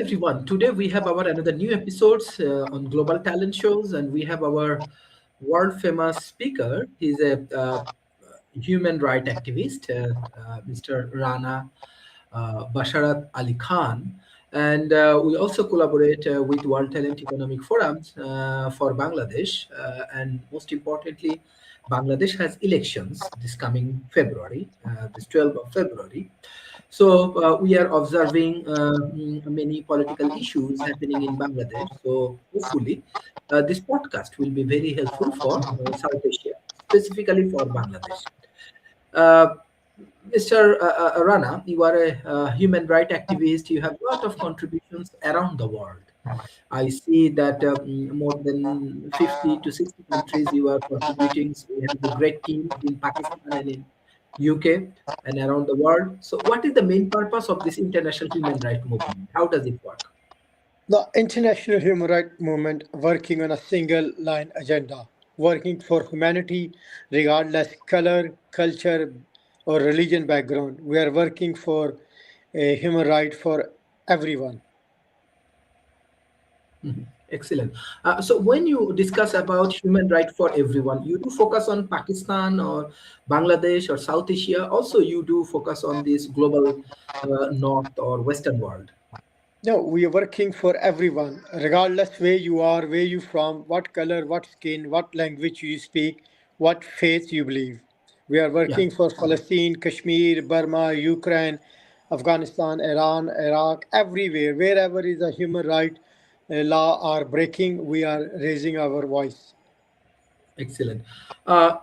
everyone. Today we have our another new episodes on global talent shows, and we have our world famous speaker. He's a human right activist, Mr. Rana Basharat Ali Khan, and we also collaborate with World Talent Economic Forums for Bangladesh, and most importantly, Bangladesh has elections this coming February, this 12th of February. So we are observing many political issues happening in Bangladesh. So hopefully, this podcast will be very helpful for South Asia, specifically for Bangladesh. Uh, Mr. Rana, you are a human rights activist. You have a lot of contributions around the world. I see that more than 50 to 60 countries you are contributing. So you have a great team in Pakistan and in UK and around the world. So what is the main purpose of this international human rights movement? How does it work? The international human rights movement working on a single line agenda, working for humanity regardless color, culture, or religion background. We are working for a human right for everyone. Excellent. So when you discuss about human right for everyone, you do focus on Pakistan or Bangladesh or South Asia. Also, you do focus on this global North or Western world. No, we are working for everyone, regardless where you are, where you from, what color, what skin, what language you speak, what faith you believe. We are Yeah. working for Palestine, Kashmir, Burma, Ukraine, Afghanistan, Iran, Iraq, everywhere. Wherever is a human right law are breaking, we are raising our voice. Excellent.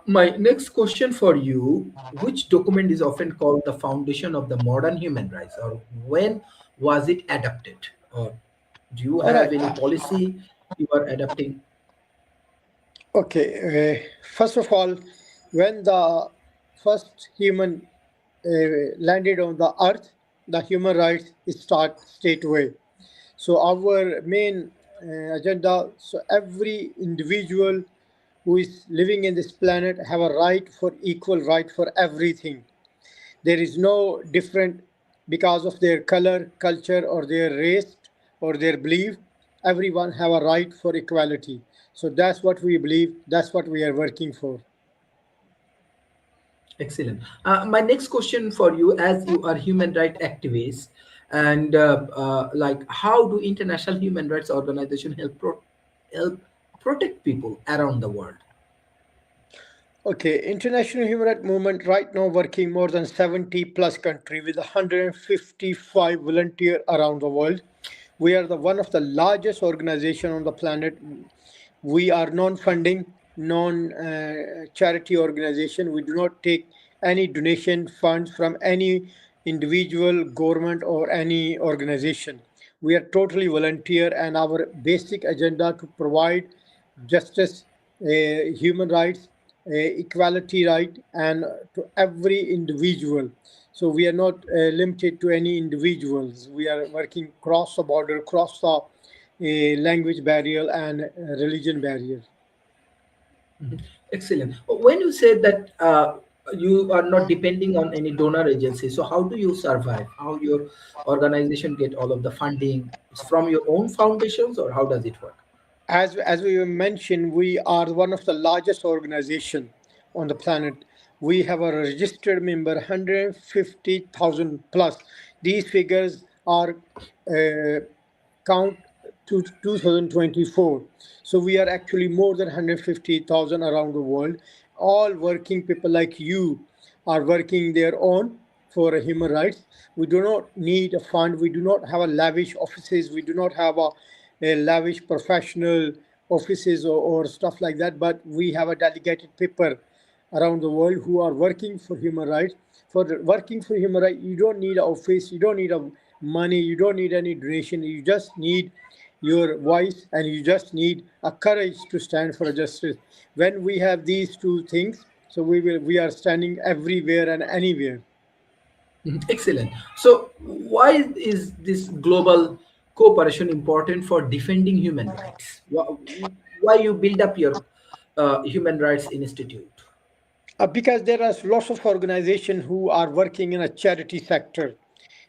My next question for you, which document is often called the foundation of the modern human rights, or when was it adopted? Or do you All have right. any policy you are adopting? Okay. First of all, when the first human landed on the earth, the human rights start straight away. So our main agenda, so every individual who is living in this planet have a right for equal right for everything. There is no different because of their color, culture, or their race or their belief. Everyone have a right for equality. So that's what we believe. That's what we are working for. Excellent. My next question for you, as you are human rights activist, and like, how do international human rights organization help protect people around the world? Okay, international human rights movement right now working more than 70 plus country with 155 volunteer around the world. We are the one of the largest organization on the planet. We are non-funding, non-charity organization. We do not take any donation funds from any individual, government, or any organization. We are totally volunteer, and our basic agenda to provide justice, human rights, equality right, and to every individual. So we are not limited to any individuals. We are working cross the border, cross the language barrier and religion barrier. Excellent. When you say that you are not depending on any donor agency, so how do you survive? How your organization get all of the funding? It's from your own foundations, or how does it work? As we mentioned, we are one of the largest organization on the planet. We have a registered member 150,000 plus. These figures are count to 2024. So we are actually more than 150,000 around the world. All working people like you are working their own for human rights. We do not need a fund. We do not have a lavish offices. We do not have a lavish professional offices or stuff like that. But we have a dedicated people around the world who are working for human rights. Working for human rights, you don't need an office. You don't need a money. You don't need any donation. You just need your voice and you just need a courage to stand for justice. When we have these two things, so we are standing everywhere and anywhere. Excellent. So, why is this global cooperation important for defending human rights? Why you build up your human rights institute? Because there are lots of organizations who are working in a charity sector.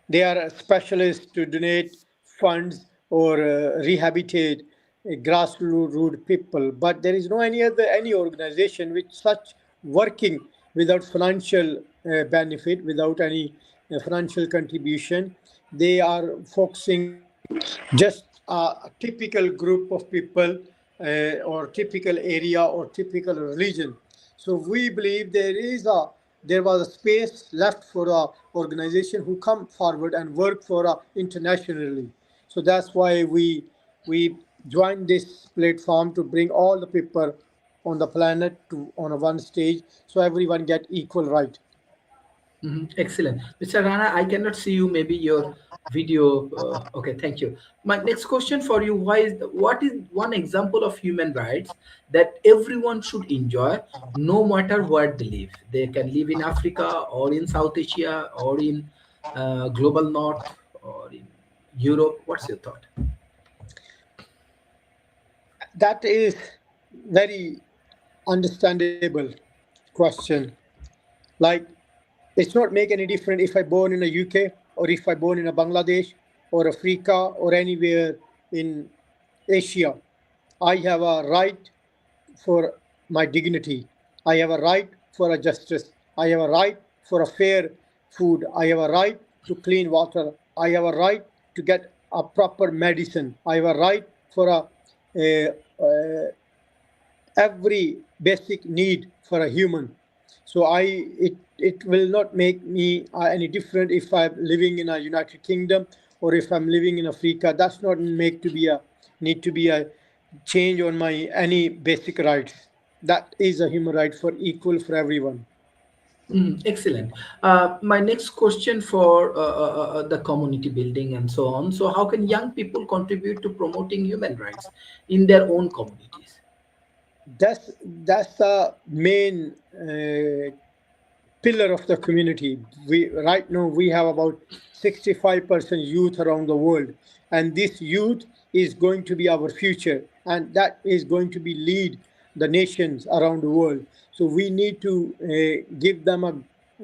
They are specialists to donate funds or rehabilitate grassroots people. But there is no any organization which such working without financial benefit, without any financial contribution. They are focusing just a typical group of people or typical area or typical religion. So we believe there was a space left for a organization who come forward and work for internationally. So that's why we joined this platform to bring all the people on the planet to on a one stage, so everyone get equal right. Excellent. Mr. Rana, I cannot see you, maybe your video. Okay, thank you. My next question for you, what is one example of human rights that everyone should enjoy, no matter where they live? They can live in Africa or in South Asia or in global north or in Europe. What's your thought? That is very understandable question. Like, it's not make any difference if I born in a UK or if I born in a Bangladesh or Africa or anywhere in Asia. I have a right for my dignity. I have a right for a justice. I have a right for a fair food. I have a right to clean water. I have a right to get a proper medicine. I have a right for a every basic need for a human. So it will not make me any different if I'm living in a United Kingdom or if I'm living in Africa. That's not make to be a need to be a change on my any basic rights. That is a human right for equal for everyone. Excellent. My next question for the community building and so on. So, how can young people contribute to promoting human rights in their own communities? That's the main pillar of the community. We right now we have about 65% youth around the world, and this youth is going to be our future, and that is going to be lead the nations around the world. So we need to give them a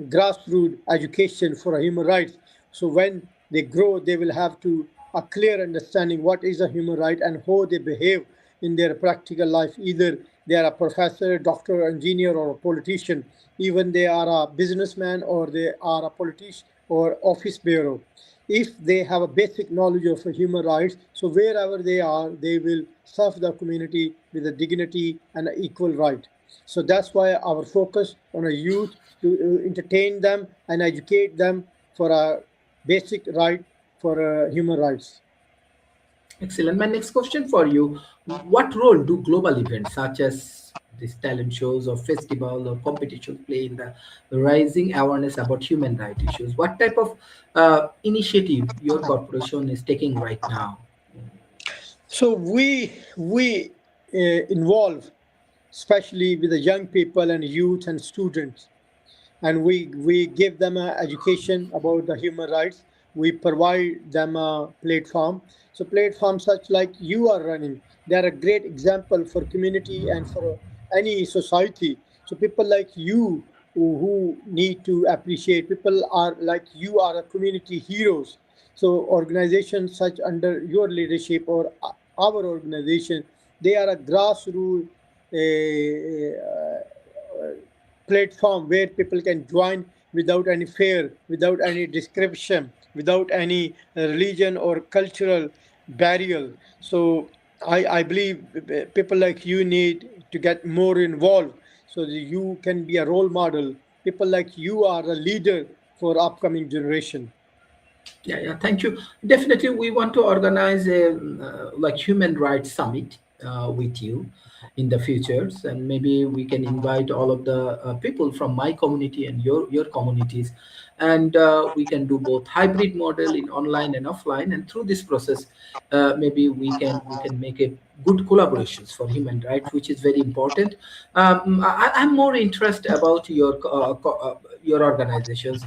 grassroots education for human rights. So when they grow, they will have to a clear understanding what is a human right and how they behave in their practical life. Either they are a professor, doctor, engineer, or a politician. Even they are a businessman or they are a politician or office bureau. If they have a basic knowledge of human rights, so wherever they are, they will serve the community with a dignity and an equal right. So that's why our focus on a youth to entertain them and educate them for a basic right for human rights. Excellent. My next question for you: what role do global events such as these talent shows or festival or competitions play in the rising awareness about human rights issues? What type of initiative your corporation is taking right now? So we involve, especially with the young people and youth and students, and we give them a education about the human rights. We provide them a platform. So platforms such like you are running, they are a great example for community and for any society. So people like you who need to appreciate, people are like you are a community heroes. So organizations such under your leadership or our organization, they are a grassroots platform where people can join without any fear, without any description, without any religion or cultural barrier. So I believe people like you need to get more involved so that you can be a role model. People like you are a leader for upcoming generation. Yeah, thank you. Definitely, we want to organize a like human rights summit with you in the futures, and maybe we can invite all of the people from my community and your communities, and we can do both hybrid model in online and offline. And through this process, maybe we can make a good collaborations for human rights, which is very important. I'm more interested about your organizations,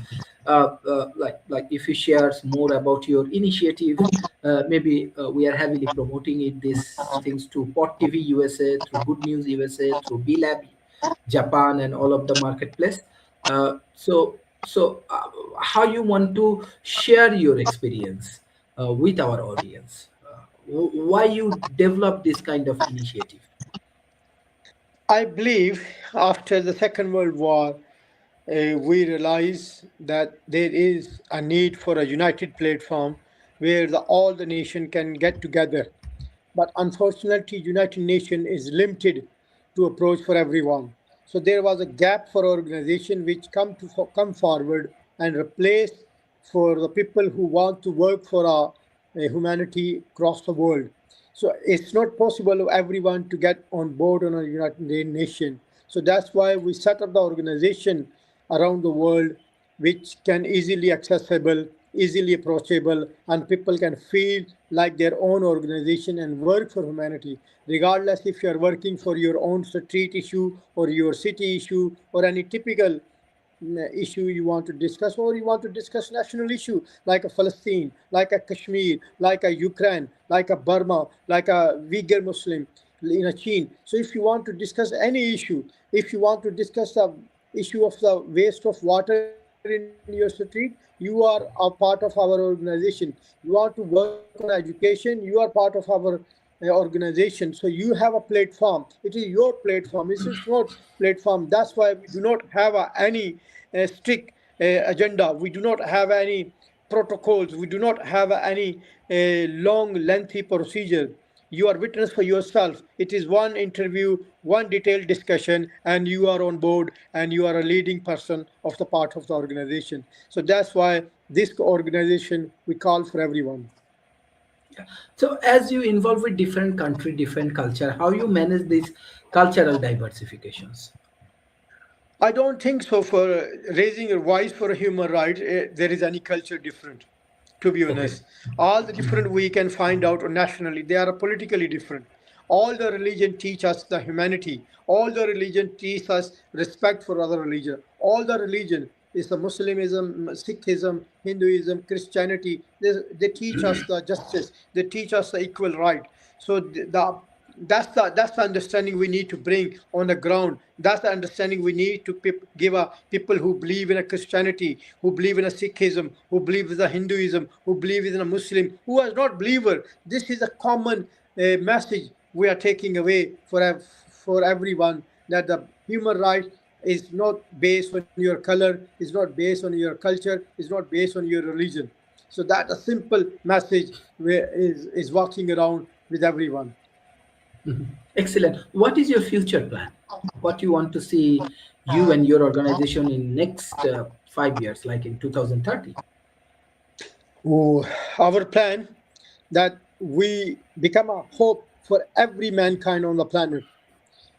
like if you share more about your initiative. Maybe we are heavily promoting it these things to Pot TV USA, through Good News USA, through B Lab Japan, and all of the marketplace. So how you want to share your experience with our audience. Why you develop this kind of initiative? I believe after the Second World War, we realize that there is a need for a united platform where all the nation can get together. But unfortunately, United Nations is limited to approach for everyone. So there was a gap for organization which come forward and replace for the people who want to work for a humanity across the world. So it's not possible for everyone to get on board on a United Nation. So that's why we set up the organization around the world, which can easily accessible, easily approachable, and people can feel like their own organization and work for humanity, regardless if you are working for your own street issue or your city issue or any typical issue you want to discuss, or you want to discuss national issue like a Palestine, like a Kashmir, like a Ukraine, like a Burma, like a Uyghur Muslim in a China. So if you want to discuss any issue, if you want to discuss the issue of the waste of water in your street, you are a part of our organization. You want to work on education, you are part of our organization. So you have a platform. It is your platform. It is not platform. That's why we do not have any strict agenda. We do not have any protocols. We do not have any long, lengthy procedure. You are witness for yourself. It is one interview, one detailed discussion, and you are on board and you are a leading person of the part of the organization. So that's why this organization we call for everyone. Yeah. So as you involve with different country, different culture, how you manage these cultural diversifications? I don't think so. For raising your voice for human rights, there is any culture different. To be Okay. honest, all the different we can find out nationally, they are politically different. All the religion teach us the humanity. All the religion teach us respect for other religion. All the religion is the Muslimism, Sikhism, Hinduism, Christianity. They teach us the justice. They teach us the equal right. So that's the understanding we need to bring on the ground. That's the understanding we need to give a people who believe in a Christianity, who believe in a Sikhism, who believe in a Hinduism, who believe in a Muslim, who is not believer. This is a common message we are taking away for everyone, that the human right is not based on your color, is not based on your culture, is not based on your religion. So that a simple message is walking around with everyone. Excellent. What is your future plan? What you want to see you and your organization in next 5 years, like in 2030? Oh, our plan that we become a hope for every mankind on the planet.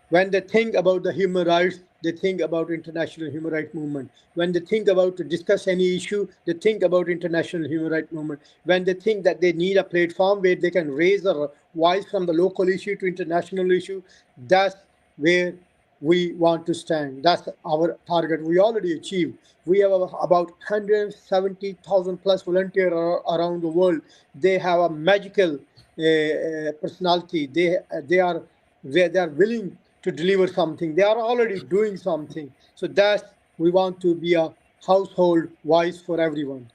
When they think about the human rights, they think about international human rights movement. When they think about to discuss any issue, they think about international human rights movement. When they think that they need a platform where they can raise their voice from the local issue to international issue, that's where we want to stand. That's our target. We already achieved. We have about 170,000 plus volunteers around the world. They have a magical personality. They are willing to deliver something. They are already doing something. So that's we want to be a household voice for everyone.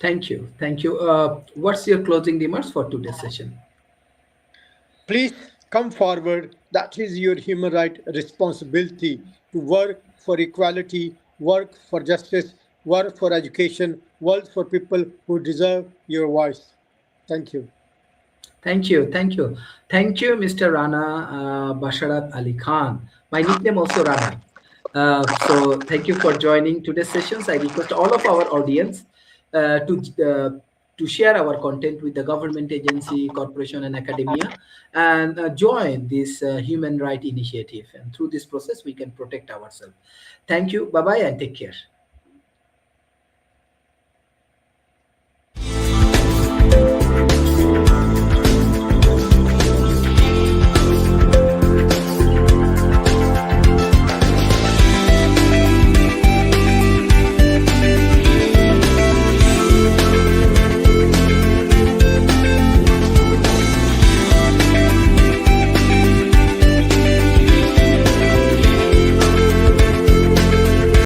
Thank you. Thank you. What's your closing remarks for today's session? Please come forward. That is your human right responsibility to work for equality, work for justice, work for education, work for people who deserve your voice. Thank you. Thank you. Thank you. Thank you, Mr. Rana Basharat Ali Khan. My nickname also Rana. So thank you for joining today's sessions. I request all of our audience to share our content with the government agency, corporation, and academia, and join this human right initiative. And through this process, we can protect ourselves. Thank you. Bye bye, and take care.